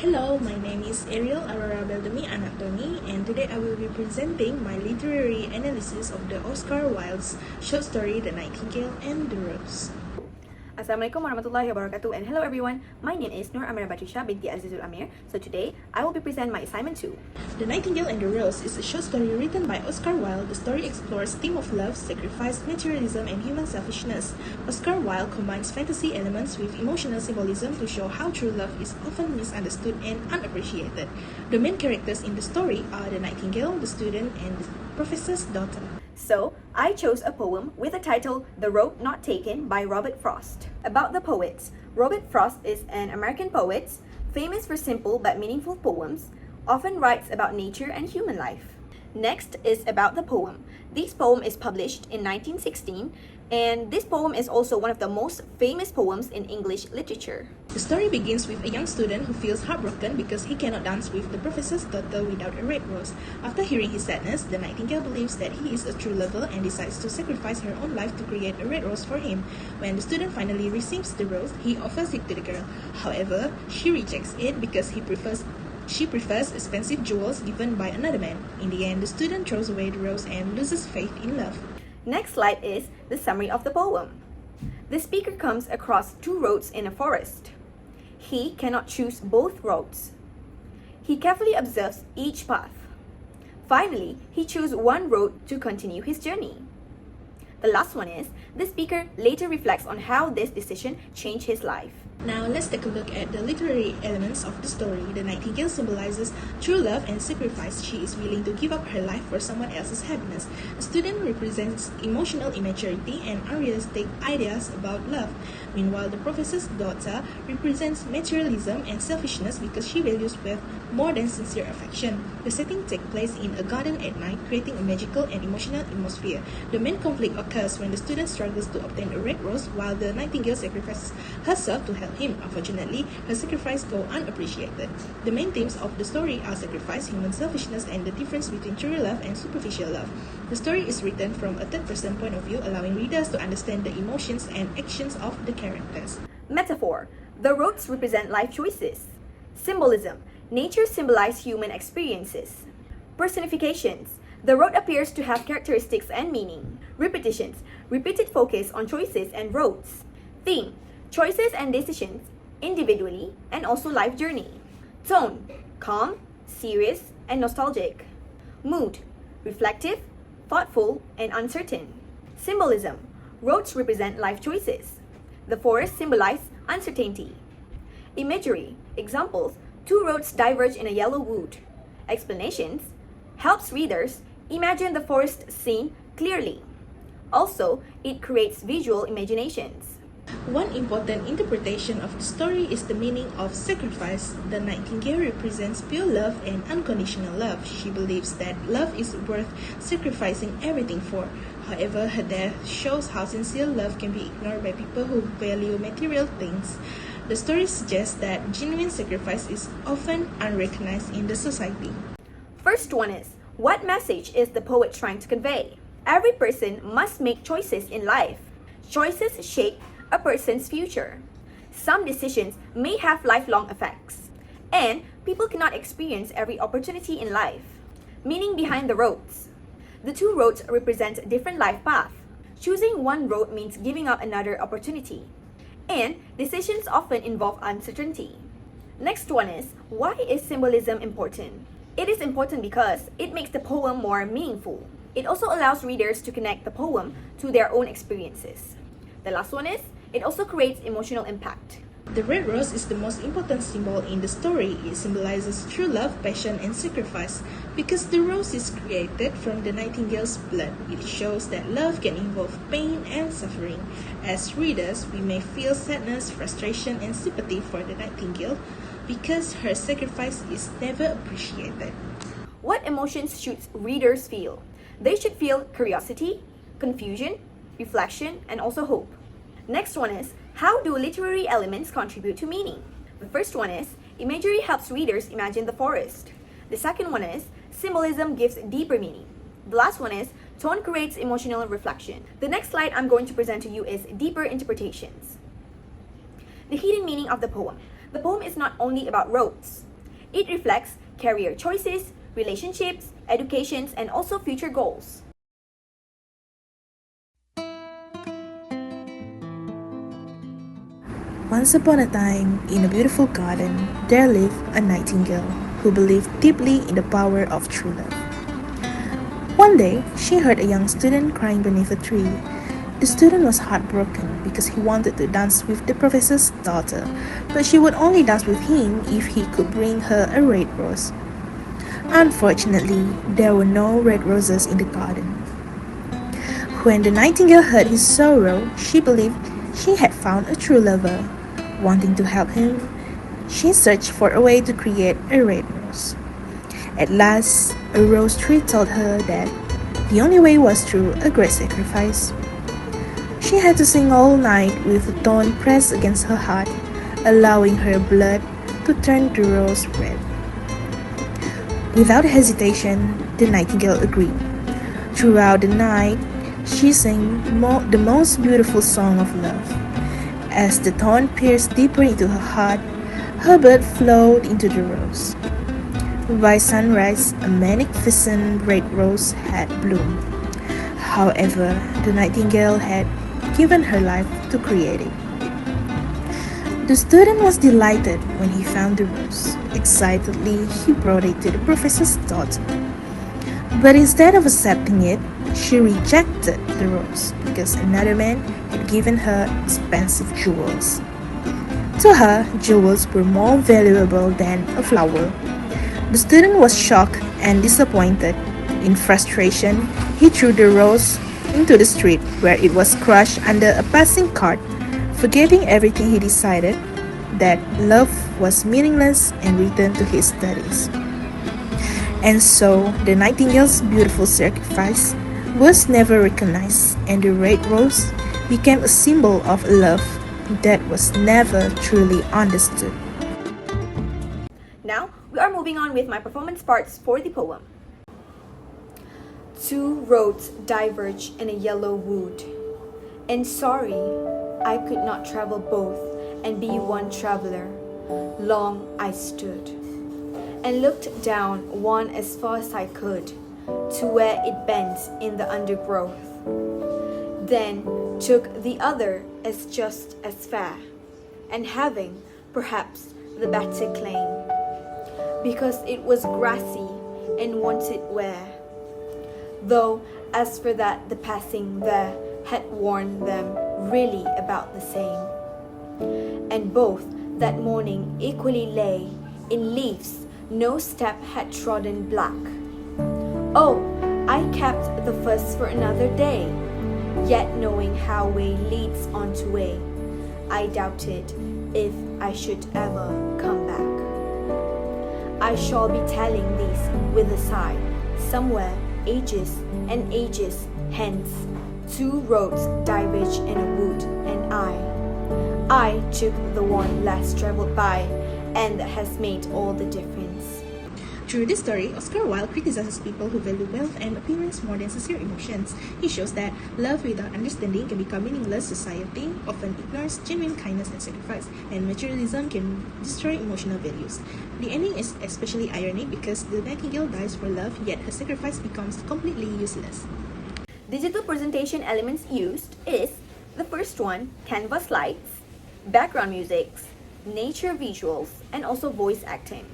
Hello, my name is Ariel Aurora Beldemi Anatomy, and today I will be presenting my literary analysis of the Oscar Wilde's short story The Nightingale and the Rose. Assalamualaikum warahmatullahi wabarakatuh, and hello everyone. My name is Nur Amira Batrisha binti Azizul Amir. So today I will be presenting my assignment 2. The Nightingale and the Rose is a short story written by Oscar Wilde. The story explores theme of love, sacrifice, materialism, and human selfishness. Oscar Wilde combines fantasy elements with emotional symbolism to show how true love is often misunderstood and unappreciated. The main characters in the story are the Nightingale, the student, and the professor's daughter. So, I chose a poem with the title The Road Not Taken by Robert Frost. About the poets, Robert Frost is an American poet, famous for simple but meaningful poems, often writes about nature and human life. Next is about the poem. This poem is published in 1916, and this poem is also one of the most famous poems in English literature. The story begins with a young student who feels heartbroken because he cannot dance with the professor's daughter without a red rose. After hearing his sadness, the Nightingale believes that he is a true lover and decides to sacrifice her own life to create a red rose for him. When the student finally receives the rose, he offers it to the girl. However, she rejects it because she prefers expensive jewels given by another man. In the end, the student throws away the rose and loses faith in love. Next slide is the summary of the poem. The speaker comes across two roads in a forest. He cannot choose both roads. He carefully observes each path. Finally, he chooses one road to continue his journey. The last one is, the speaker later reflects on how this decision changed his life. Now let's take a look at the literary elements of the story. The Nightingale symbolizes true love and sacrifice. She is willing to give up her life for someone else's happiness. The student represents emotional immaturity and unrealistic ideas about love. Meanwhile, the professor's daughter represents materialism and selfishness because she values wealth more than sincere affection. The setting takes place in a garden at night, creating a magical and emotional atmosphere. The main conflict occurs when the student struggles to obtain a red rose while the Nightingale sacrifices herself to help him. Unfortunately, her sacrifice goes unappreciated. The main themes of the story are sacrifice, human selfishness, and the difference between true love and superficial love. The story is written from a third-person point of view, allowing readers to understand the emotions and actions of the characters. Metaphor. The roads represent life choices. Symbolism. Nature symbolizes human experiences. Personifications. The road appears to have characteristics and meaning. Repetitions. Repeated focus on choices and roads. Theme. Choices and decisions, individually and also life journey. Tone. Calm, serious, and nostalgic. Mood. Reflective, thoughtful, and uncertain. Symbolism. Roads represent life choices. The forest symbolizes uncertainty. Imagery. Examples. Two roads diverge in a yellow wood. Explanations. Helps readers imagine the forest scene clearly. Also, it creates visual imaginations. One important interpretation of the story is the meaning of sacrifice. The Nightingale represents pure love and unconditional love. She believes that love is worth sacrificing everything for. However, her death shows how sincere love can be ignored by people who value material things. The story suggests that genuine sacrifice is often unrecognized in the society. First one is, what message is the poet trying to convey? Every person must make choices in life. Choices shape a person's future. Some decisions may have lifelong effects, and people cannot experience every opportunity in life. Meaning behind the roads. The two roads represent different life paths. Choosing one road means giving up another opportunity, and decisions often involve uncertainty. Next one is, why is symbolism important? It is important because it makes the poem more meaningful. It also allows readers to connect the poem to their own experiences. The last one is, it also creates emotional impact. The red rose is the most important symbol in the story. It symbolizes true love, passion, and sacrifice. Because the rose is created from the Nightingale's blood, it shows that love can involve pain and suffering. As readers, we may feel sadness, frustration, and sympathy for the Nightingale because her sacrifice is never appreciated. What emotions should readers feel? They should feel curiosity, confusion, reflection, and also hope. Next one is, how do literary elements contribute to meaning? The first one is, imagery helps readers imagine the forest. The second one is, symbolism gives deeper meaning. The last one is, tone creates emotional reflection. The next slide I'm going to present to you is deeper interpretations. The hidden meaning of the poem. The poem is not only about roads. It reflects career choices, relationships, educations, and also future goals. Once upon a time, in a beautiful garden, there lived a nightingale who believed deeply in the power of true love. One day, she heard a young student crying beneath a tree. The student was heartbroken because he wanted to dance with the professor's daughter, but she would only dance with him if he could bring her a red rose. Unfortunately, there were no red roses in the garden. When the nightingale heard his sorrow, she believed she had found a true lover. Wanting to help him, she searched for a way to create a red rose. At last, a rose tree told her that the only way was through a great sacrifice. She had to sing all night with the thorn pressed against her heart, allowing her blood to turn the rose red. Without hesitation, the nightingale agreed. Throughout the night, she sang the most beautiful song of love. As the thorn pierced deeper into her heart, her blood flowed into the rose. By sunrise, a magnificent red rose had bloomed. However, the nightingale had given her life to create it. The student was delighted when he found the rose. Excitedly, he brought it to the professor's daughter. But instead of accepting it, she rejected the rose because another man had given her expensive jewels. To her, jewels were more valuable than a flower. The student was shocked and disappointed. In frustration, he threw the rose into the street where it was crushed under a passing cart. Forgetting everything, he decided that love was meaningless and returned to his studies. And so, the nightingale's beautiful sacrifice was never recognized, and the red rose became a symbol of love that was never truly understood. Now, we are moving on with my performance parts for the poem. Two roads diverge in a yellow wood, and sorry, I could not travel both and be one traveler. Long I stood and looked down one as far as I could to where it bends in the undergrowth. Then took the other as just as fair, and having perhaps the better claim, because it was grassy and wanted wear. Though as for that the passing there had warned them really about the same. And both that morning equally lay in leaves no step had trodden black. Oh, I kept the first for another day, yet knowing how way leads on to way, I doubted if I should ever come back. I shall be telling these with a sigh, somewhere ages and ages hence. Two roads diverge in a wood, and I took the one less traveled by, and that has made all the difference. Through this story, Oscar Wilde criticizes people who value wealth and appearance more than sincere emotions. He shows that love without understanding can become meaningless. Society often ignores genuine kindness and sacrifice, and materialism can destroy emotional values. The ending is especially ironic because the nightingale dies for love, yet her sacrifice becomes completely useless. Digital presentation elements used is the first one, canvas slides, background musics, nature visuals, and also voice acting.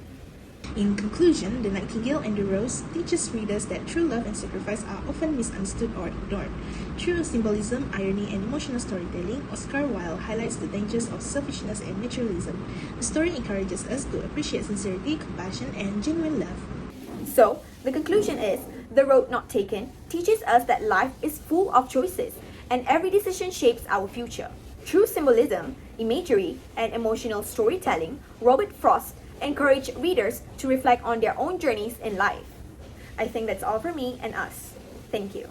In conclusion, The Nightingale and the Rose teaches readers that true love and sacrifice are often misunderstood or ignored. Through symbolism, irony, and emotional storytelling, Oscar Wilde highlights the dangers of selfishness and materialism. The story encourages us to appreciate sincerity, compassion, and genuine love. So, the conclusion is, The Road Not Taken teaches us that life is full of choices, and every decision shapes our future. Through symbolism, imagery, and emotional storytelling, Robert Frost encouraged readers to reflect on their own journeys in life. I think that's all for me and us. Thank you.